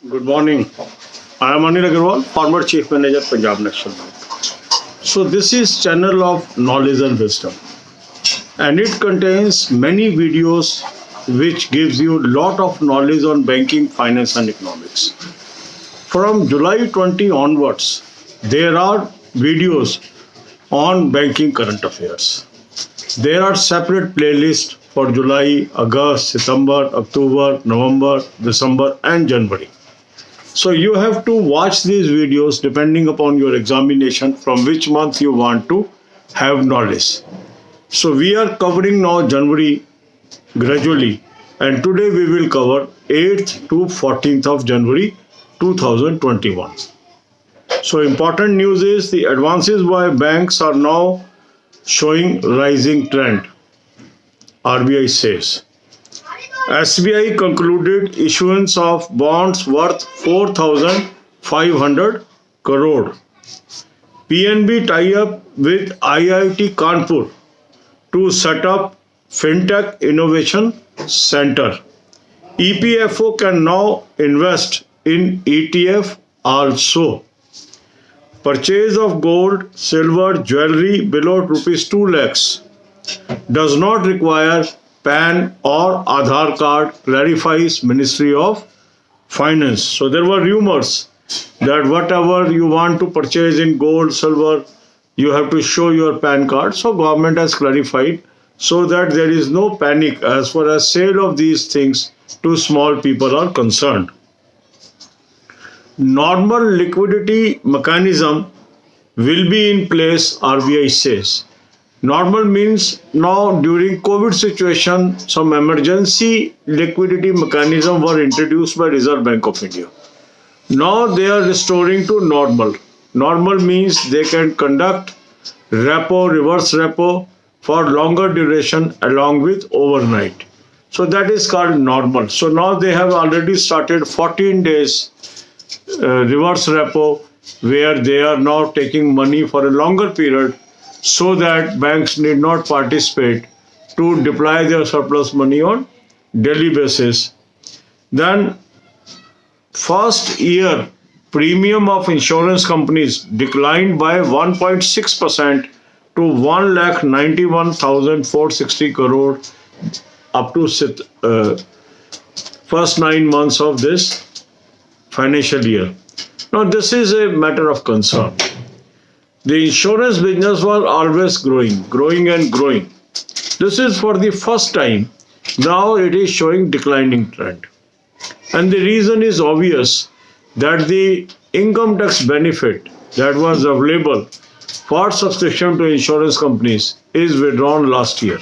Good morning. I am Anil Agarwal, former Chief Manager, Punjab National Bank. So this is channel of knowledge and wisdom, and it contains many videos which gives you lot of knowledge on banking, finance, and economics. From July 20 onwards, there are videos on banking current affairs. There are separate playlists for July, August, September, October, November, December, and January. So you have to watch these videos depending upon your examination from which month you want to have knowledge. So we are covering now January gradually, and today we will cover 8th to 14th of January 2021. So important news is the advances by banks are now showing rising trend, RBI says. SBI concluded issuance of bonds worth 4,500 crore. PNB tie-up with IIT Kanpur to set up FinTech Innovation Center. EPFO can now invest in ETF also. Purchase of gold, silver, jewelry below rupees 2 lakhs does not require PAN or Aadhaar card, clarifies Ministry of Finance. So there were rumors that whatever you want to purchase in gold, silver, you have to show your PAN card. So government has clarified so that there is no panic as far as sale of these things to small people are concerned. Normal liquidity mechanism will be in place, RBI says. Normal means now during COVID situation, some emergency liquidity mechanism were introduced by Reserve Bank of India. Now they are restoring to normal. Normal means they can conduct repo, reverse repo for longer duration along with overnight. So that is called normal. So now they have already started 14 days reverse repo where they are now taking money for a longer period so that banks need not participate to deploy their surplus money on daily basis. Then first year premium of insurance companies declined by 1.6% to 1,91,460 crore up to first 9 months of this financial year. Now this is a matter of concern. The insurance business was always growing and growing. This is for the first time. Now it is showing declining trend. And the reason is obvious that the income tax benefit that was available for subscription to insurance companies is withdrawn last year.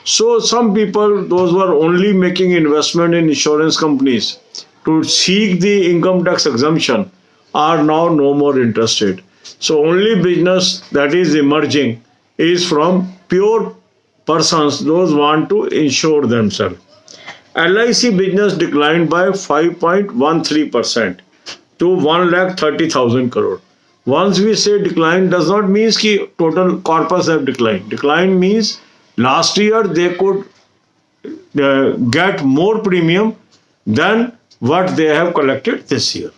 So some people, those who are only making investment in insurance companies to seek the income tax exemption, are now no more interested. So only business that is emerging is from pure persons, those want to insure themselves. LIC business declined by 5.13% to 1,30,000 crore. Once we say decline, does not mean that total corpus have declined. Decline means last year they could get more premium than what they have collected this year.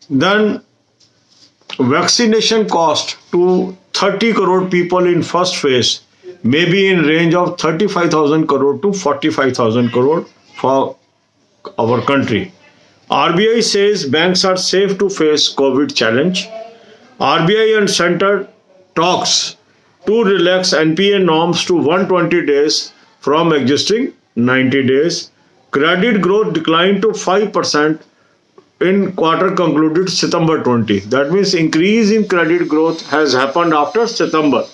Then vaccination cost to 30 crore people in first phase may be in range of 35,000 crore to 45,000 crore for our country. RBI says banks are safe to face COVID challenge. RBI and center talks to relax NPA norms to 120 days from existing 90 days. Credit growth declined to 5% in quarter concluded September 20. That means increase in credit growth has happened after September.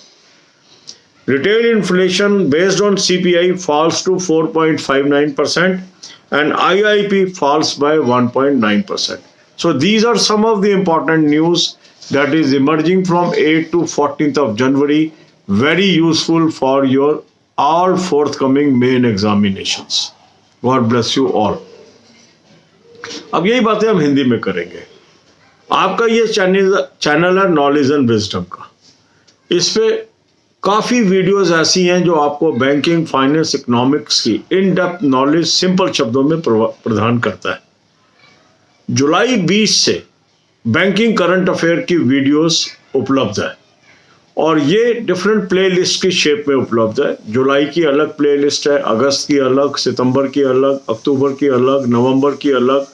Retail inflation based on CPI falls to 4.59% and IIP falls by 1.9%. So these are some of the important news that is emerging from 8th to 14th of January. Very useful for your all forthcoming main examinations. God bless you all. अब यही बातें हम हिंदी में करेंगे. आपका ये channel है knowledge and wisdom का. इस पे काफ़ी वीडियोस ऐसी हैं जो आपको बैंकिंग, फाइनेंस, इकोनॉमिक्स की इन डेप्थ नॉलेज सिंपल शब्दों में प्रदान करता है। जुलाई 20 से बैंकिंग करंट अफेयर की वीडियोस उपलब्ध है और ये डिफरेंट प्लेलिस्ट की शेप में उपलब्ध है। जुलाई की अलग प्लेलिस्ट है, अगस्त की अलग, सितंबर की अलग, अक्टूबर की अलग, नवंबर की अलग,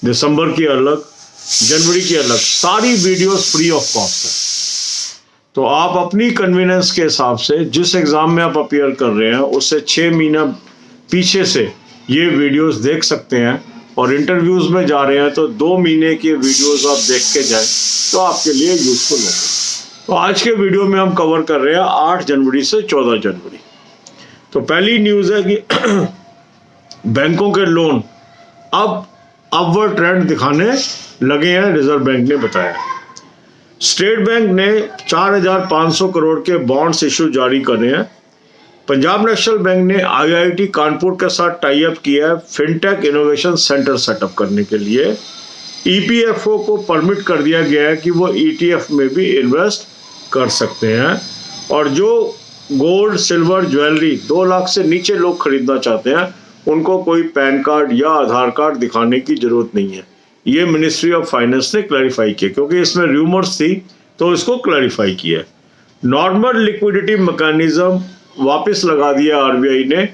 दिसंबर की अलग, जनवरी की अलग। सारी वीडियोस फ्री ऑफ कॉस्ट है। तो आप अपनी कन्वीनियंस के हिसाब से जिस एग्ज़ाम में आप अपीयर कर रहे हैं उससे 6 महीना पीछे से ये वीडियोस देख सकते हैं, और इंटरव्यूज़ में जा रहे हैं तो 2 महीने की वीडियोस आप देख के जाएं तो आपके लिए यूज़फुल होगा। तो आज के वीडियो में हम कवर कर रहे हैं 8 जनवरी से 14 जनवरी। तो पहली न्यूज़ है कि बैंकों के लोन अब अपवर्ड ट्रेंड दिखाने लगे हैं, रिजर्व बैंक ने बताया। स्टेट बैंक ने 4,500 करोड़ के बॉन्ड्स इशू जारी करे हैं। पंजाब नेशनल बैंक ने IIT कानपुर के साथ टाई अप किया है फिनटेक इनोवेशन सेंटर सेटअप करने के लिए। EPFO को परमिट कर दिया गया है कि वो ETF में भी इन्वेस्ट कर सकते हैं, और जो गोल्ड, सिल्वर, ज्वेलरी 2 लाख से नीचे लोग खरीदना चाहते हैं उनको कोई पैन कार्ड या आधार कार्ड दिखाने की जरूरत नहीं है। ये मिनिस्ट्री ऑफ फाइनेंस ने क्लैरिफाई किया, क्योंकि इसमें रूमर्स थी तो इसको क्लैरिफाई किया। नॉर्मल लिक्विडिटी मैकेनिज्म वापस लगा दिया RBI ने।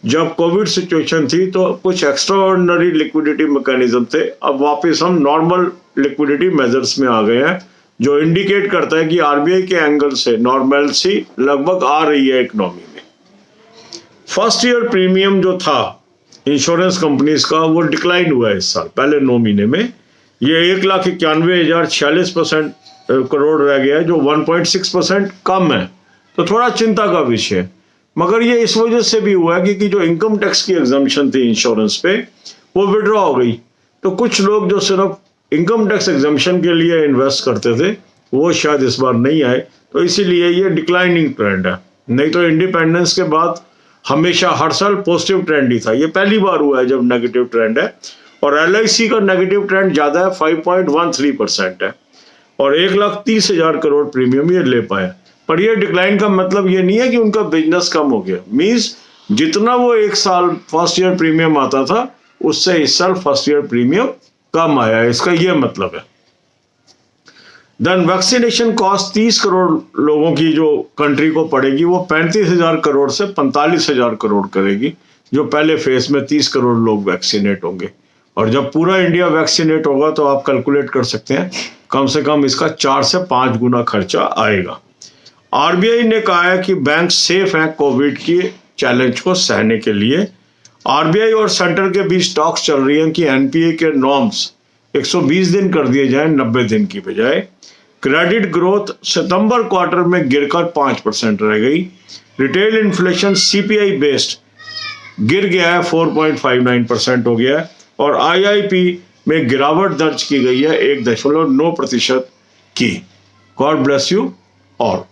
जब कोविड सिचुएशन थी तो कुछ एक्स्ट्राऑर्डिनरी लिक्विडिटी मैकेनिज्म थे, अब वापस हम नॉर्मल लिक्विडिटी मेजर्स में आ गए हैं, जो इंडिकेट करता है कि RBI के एंगल से नॉर्मलसी लगभग आ रही है इकोनॉमी में। फर्स्ट ईयर प्रीमियम जो था इंश्योरेंस कंपनीज का वो डिक्लाइन हुआ है इस साल पहले 9 महीने में। ये 1,91,046 करोड़ रह गया है, जो 1.6% कम है, तो थोड़ा चिंता का विषय है। मगर ये इस वजह से भी हुआ है कि जो इनकम टैक्स की एग्जम्पशन थी इंश्योरेंस पे वो विड्रॉ हो गई, तो कुछ लोग जो सिर्फ इनकम टैक्स एग्जम्पशन के लिए इन्वेस्ट करते थे वो शायद इस बार नहीं आए, तो इसीलिए ये डिक्लाइनिंग ट्रेंड है। नहीं तो इंडिपेंडेंस के बाद हमेशा हर साल पॉजिटिव ट्रेंड ही था, ये पहली बार हुआ है जब नेगेटिव ट्रेंड है। और LIC का नेगेटिव ट्रेंड ज़्यादा है, 5.13% है, और 1,30,000 करोड़ प्रीमियम ये ले पाए। पर ये डिक्लाइन का मतलब ये नहीं है कि उनका बिजनेस कम हो गया। मीन्स जितना वो एक साल फर्स्ट ईयर प्रीमियम आता था उससे इस साल फर्स्ट ईयर प्रीमियम कम आया है, इसका ये मतलब है। देन वैक्सीनेशन कॉस्ट 30 करोड़ लोगों की जो कंट्री को पड़ेगी वो 35,000 करोड़ से 45,000 करोड़ करेगी, जो पहले फेज में 30 करोड़ लोग वैक्सीनेट होंगे। और जब पूरा इंडिया वैक्सीनेट होगा तो आप कैलकुलेट कर सकते हैं कम से कम इसका 4 से 5 गुना खर्चा आएगा। RBI ने कहा है कि बैंक सेफ हैं कोविड की चैलेंज को सहने के लिए। RBI और सेंटर के बीच टॉक्स चल रही हैं कि NPA के नॉर्म्स 120 दिन कर दिए जाएं 90 दिन की बजाय। क्रेडिट ग्रोथ सितंबर क्वार्टर में गिरकर 5% रह गई। रिटेल इन्फ्लेशन CPI बेस्ड गिर गया है, 4.59% हो गया है, और IIP में गिरावट दर्ज की गई है 1.9% की। God bless you all.